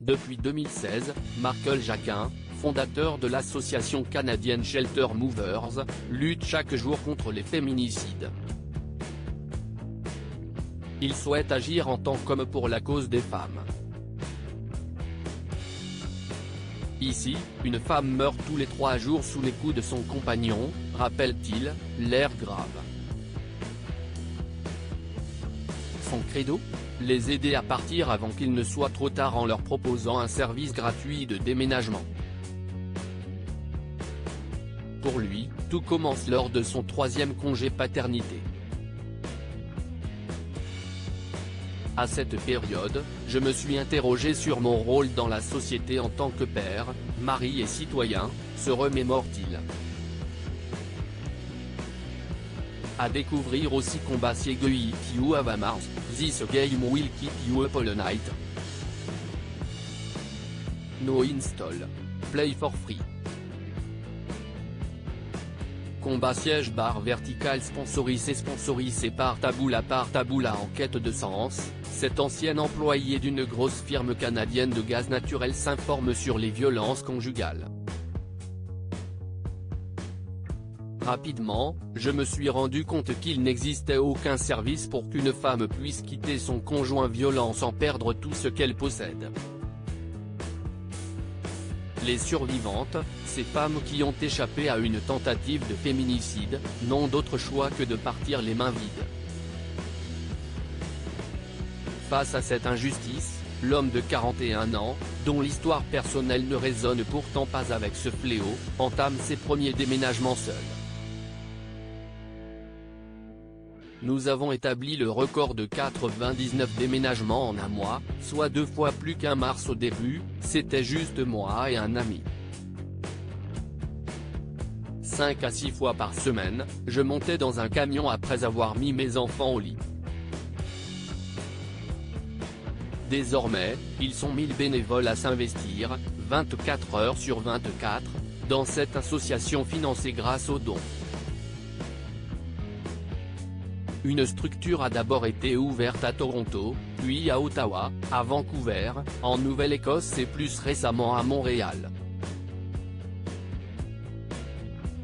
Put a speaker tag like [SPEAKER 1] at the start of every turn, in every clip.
[SPEAKER 1] Depuis 2016, Michael Jacquin, fondateur de l'association canadienne Shelter Movers, lutte chaque jour contre les féminicides. Il souhaite agir en tant qu'homme pour la cause des femmes. Ici, une femme meurt tous les 3 jours sous les coups de son compagnon, rappelle-t-il, l'air grave. Son credo ? Les aider à partir avant qu'il ne soit trop tard en leur proposant un service gratuit de déménagement. Pour lui, tout commence lors de son 3e congé paternité. À cette période, je me suis interrogé sur mon rôle dans la société en tant que père, mari et citoyen, se remémore-t-il. À découvrir aussi Combat Keep You Have a Mars, This Game Will Keep You Up All Night. No Install. Play for Free. Combat siège barre verticale sponsorisé par Taboula en quête de sens. Cet ancien employé d'une grosse firme canadienne de gaz naturel s'informe sur les violences conjugales. Rapidement, je me suis rendu compte qu'il n'existait aucun service pour qu'une femme puisse quitter son conjoint violent sans perdre tout ce qu'elle possède. Les survivantes, ces femmes qui ont échappé à une tentative de féminicide, n'ont d'autre choix que de partir les mains vides. Face à cette injustice, l'homme de 41 ans, dont l'histoire personnelle ne résonne pourtant pas avec ce fléau, entame ses premiers déménagements seul. Nous avons établi le record de 99 déménagements en un mois, soit 2 fois plus qu'un mars au début, c'était juste moi et un ami. 5 à 6 fois par semaine, je montais dans un camion après avoir mis mes enfants au lit. Désormais, ils sont 1000 bénévoles à s'investir, 24 heures sur 24, dans cette association financée grâce aux dons. Une structure a d'abord été ouverte à Toronto, puis à Ottawa, à Vancouver, en Nouvelle-Écosse et plus récemment à Montréal.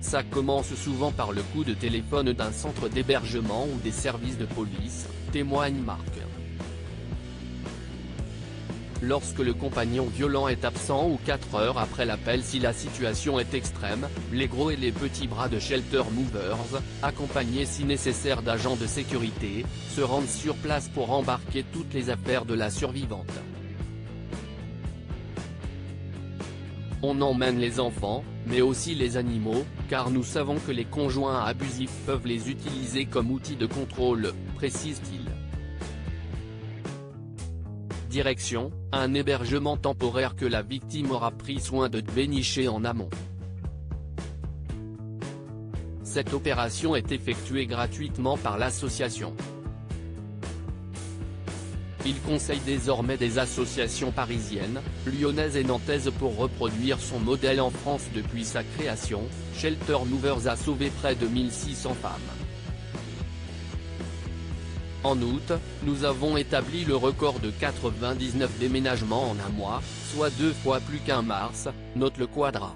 [SPEAKER 1] Ça commence souvent par le coup de téléphone d'un centre d'hébergement ou des services de police, témoigne Marc. Lorsque le compagnon violent est absent ou 4 heures après l'appel si la situation est extrême, les gros et les petits bras de Shelter Movers, accompagnés si nécessaire d'agents de sécurité, se rendent sur place pour embarquer toutes les affaires de la survivante. On emmène les enfants, mais aussi les animaux, car nous savons que les conjoints abusifs peuvent les utiliser comme outil de contrôle, précise-t-il. Direction, un hébergement temporaire que la victime aura pris soin de dénicher en amont. Cette opération est effectuée gratuitement par l'association. Il conseille désormais des associations parisiennes, lyonnaises et nantaises pour reproduire son modèle en France. Depuis sa création, Shelter Movers a sauvé près de 1600 femmes. En août, nous avons établi le record de 99 déménagements en un mois, soit 2 fois plus qu'un mars, note le Quadra.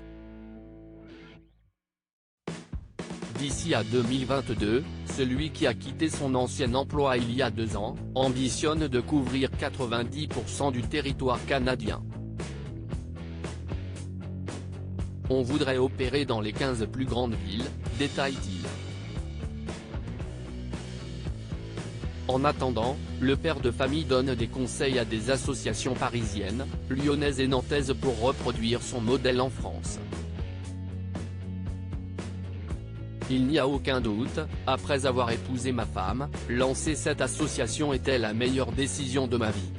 [SPEAKER 1] D'ici à 2022, celui qui a quitté son ancien emploi il y a 2 ans, ambitionne de couvrir 90% du territoire canadien. On voudrait opérer dans les 15 plus grandes villes, détaille-t-il. En attendant, le père de famille donne des conseils à des associations parisiennes, lyonnaises et nantaises pour reproduire son modèle en France. Il n'y a aucun doute, après avoir épousé ma femme, lancer cette association était la meilleure décision de ma vie.